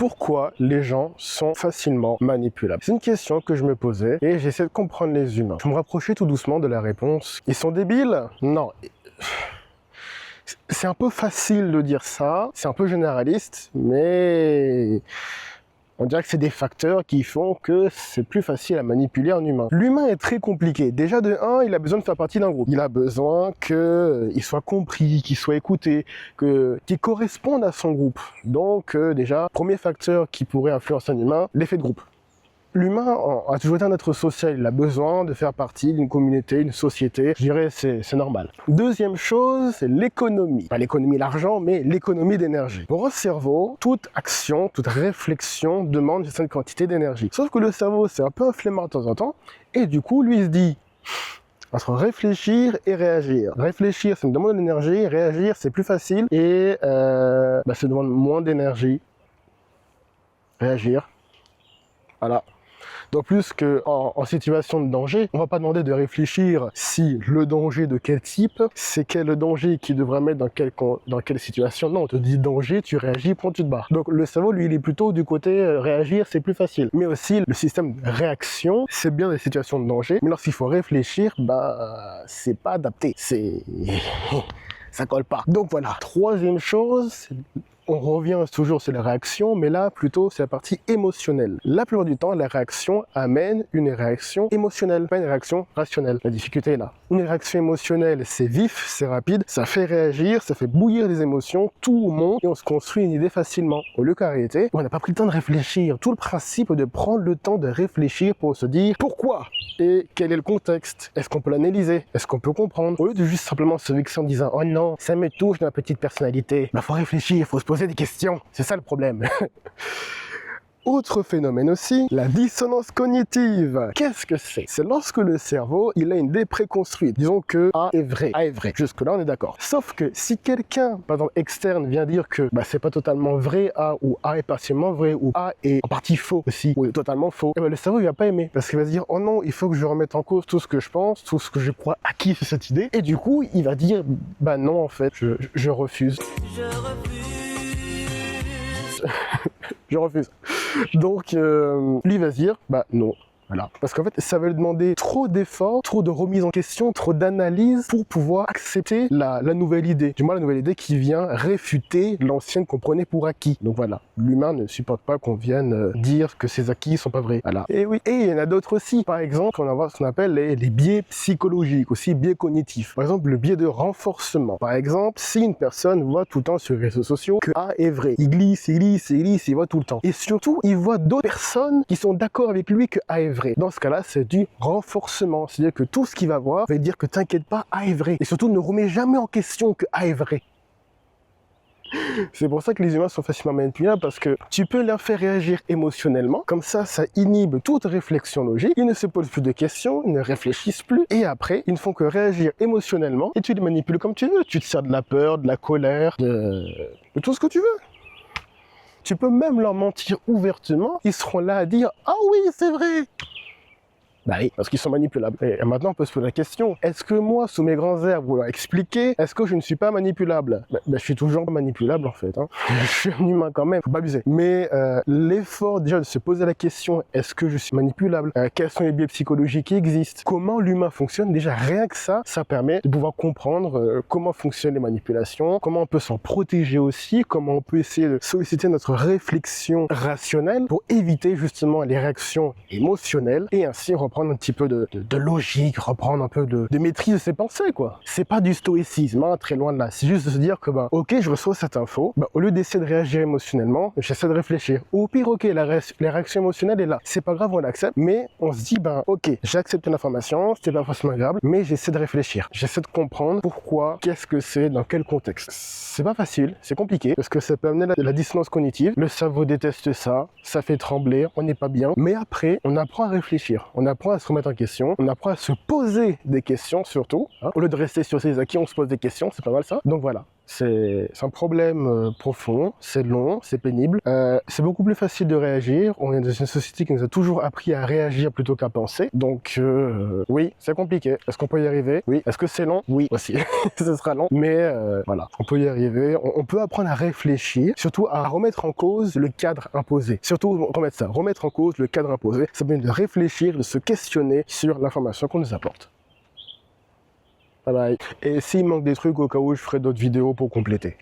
Pourquoi les gens sont facilement manipulables? C'est une question que je me posais et j'essaie de comprendre les humains. Je me rapprochais tout doucement de la réponse. Ils sont débiles? Non. C'est un peu facile de dire ça, c'est un peu généraliste, mais on dirait que c'est des facteurs qui font que c'est plus facile à manipuler un humain. L'humain est très compliqué. Déjà de 1, il a besoin de faire partie d'un groupe. Il a besoin qu'il soit compris, qu'il soit écouté, qu'il corresponde à son groupe. Donc déjà, premier facteur qui pourrait influencer un humain, l'effet de groupe. L'humain a toujours été un être social, il a besoin de faire partie d'une communauté, d'une société, je dirais c'est normal. Deuxième chose, c'est l'économie. Pas l'économie l'argent, mais l'économie d'énergie. Pour un cerveau, toute action, toute réflexion demande une certaine quantité d'énergie. Sauf que le cerveau, c'est un peu un flemmard de temps en temps, et du coup, lui, il se dit, entre réfléchir et réagir. Réfléchir, ça me demande de l'énergie, réagir, c'est plus facile, et ça demande moins d'énergie. Réagir, voilà. D'autant plus qu'en situation de danger, on va pas demander de réfléchir si le danger de quel type, c'est quel danger qui devrait mettre dans quelle situation. Non, on te dit danger, tu réagis, point, tu te barres. Donc le cerveau, lui, il est plutôt du côté réagir, c'est plus facile. Mais aussi, le système de réaction, c'est bien des situations de danger, mais lorsqu'il faut réfléchir, c'est pas adapté. Ça colle pas. Donc voilà. Troisième chose, on revient toujours sur la réaction, mais là, plutôt, c'est la partie émotionnelle. La plupart du temps, la réaction amène une réaction émotionnelle, pas une réaction rationnelle. La difficulté est là. Une réaction émotionnelle, c'est vif, c'est rapide, ça fait réagir, ça fait bouillir les émotions, tout monte, et on se construit une idée facilement. Au lieu qu'en réalité, on n'a pas pris le temps de réfléchir. Tout le principe est de prendre le temps de réfléchir pour se dire pourquoi et quel est le contexte. Est-ce qu'on peut l'analyser? Est-ce qu'on peut comprendre? Au lieu de juste simplement se vexer en disant « Oh non, ça me touche dans ma petite personnalité », faut réfléchir, faut se poser des questions, c'est ça le problème. Autre phénomène aussi, la dissonance cognitive. Qu'est-ce que c'est? C'est lorsque le cerveau, il a une idée préconstruite. Disons que A est vrai. A est vrai. Jusque-là, on est d'accord. Sauf que si quelqu'un, par exemple, externe vient dire que c'est pas totalement vrai A, ou A est partiellement vrai, ou A est en partie faux aussi, ou est totalement faux, le cerveau, il va pas aimer. Parce qu'il va se dire, oh non, il faut que je remette en cause tout ce que je pense, tout ce que je crois acquis sur cette idée. Et du coup, il va dire, non, en fait, je refuse. Je refuse. Je refuse. Donc, lui va se dire, non. Voilà. Parce qu'en fait, ça va lui demander trop d'efforts, trop de remise en question, trop d'analyse pour pouvoir accepter la nouvelle idée. Du moins, la nouvelle idée qui vient réfuter l'ancienne qu'on prenait pour acquis. Donc voilà, l'humain ne supporte pas qu'on vienne dire que ses acquis sont pas vrais. Voilà. Et oui, et il y en a d'autres aussi. Par exemple, on va voir ce qu'on appelle les biais psychologiques, aussi biais cognitifs. Par exemple, le biais de renforcement. Par exemple, si une personne voit tout le temps sur les réseaux sociaux que A est vrai, il glisse, il voit tout le temps. Et surtout, il voit d'autres personnes qui sont d'accord avec lui que A est vrai. Dans ce cas-là, c'est du renforcement. C'est-à-dire que tout ce qu'il va voir va dire que t'inquiète pas, A est vrai. Et surtout, ne remets jamais en question que A est vrai. C'est pour ça que les humains sont facilement manipulables, parce que tu peux leur faire réagir émotionnellement, comme ça inhibe toute réflexion logique, ils ne se posent plus de questions, ils ne réfléchissent plus, et après, ils ne font que réagir émotionnellement, et tu les manipules comme tu veux. Tu te sers de la peur, de la colère, de tout ce que tu veux. Tu peux même leur mentir ouvertement, ils seront là à dire « Ah oui, c'est vrai !» Oui, parce qu'ils sont manipulables. Et maintenant, on peut se poser la question, est-ce que moi, sous mes grands airs, vous leur expliquer, est-ce que je ne suis pas manipulable? Je suis toujours manipulable, en fait. Je suis un humain quand même, faut pas abuser. Mais l'effort, déjà, de se poser la question, est-ce que je suis manipulable? Quels sont les biais psychologiques qui existent? Comment l'humain fonctionne? Déjà, rien que ça permet de pouvoir comprendre comment fonctionnent les manipulations, comment on peut s'en protéger aussi, comment on peut essayer de solliciter notre réflexion rationnelle pour éviter justement les réactions émotionnelles et ainsi reprendre un petit peu de logique, reprendre un peu de maîtrise de ses pensées, quoi. C'est pas du stoïcisme, très loin de là. C'est juste de se dire que, ok, je reçois cette info, au lieu d'essayer de réagir émotionnellement, j'essaie de réfléchir. Au pire, ok, la réaction émotionnelle est là. C'est pas grave, on l'accepte, mais on se dit, ok, j'accepte l'information, c'était pas forcément agréable, mais j'essaie de réfléchir. J'essaie de comprendre pourquoi, qu'est-ce que c'est, dans quel contexte. C'est pas facile, c'est compliqué, parce que ça peut amener la dissonance cognitive. Le cerveau déteste ça, ça fait trembler, on n'est pas bien. Mais après, on apprend à réfléchir, on apprend à se remettre en question, on apprend à se poser des questions surtout. Au lieu de rester sur ses acquis, on se pose des questions, c'est pas mal ça. Donc voilà. C'est un problème profond, c'est long, c'est pénible. C'est beaucoup plus facile de réagir. On est dans une société qui nous a toujours appris à réagir plutôt qu'à penser. Donc oui, c'est compliqué. Est-ce qu'on peut y arriver? Oui. Est-ce que c'est long? Oui aussi. Ce sera long. Mais voilà, on peut y arriver. On peut apprendre à réfléchir, surtout à remettre en cause le cadre imposé. Surtout remettre en cause le cadre imposé. Ça permet de réfléchir, de se questionner sur l'information qu'on nous apporte. Bye bye. Et s'il manque des trucs, au cas où, je ferai d'autres vidéos pour compléter.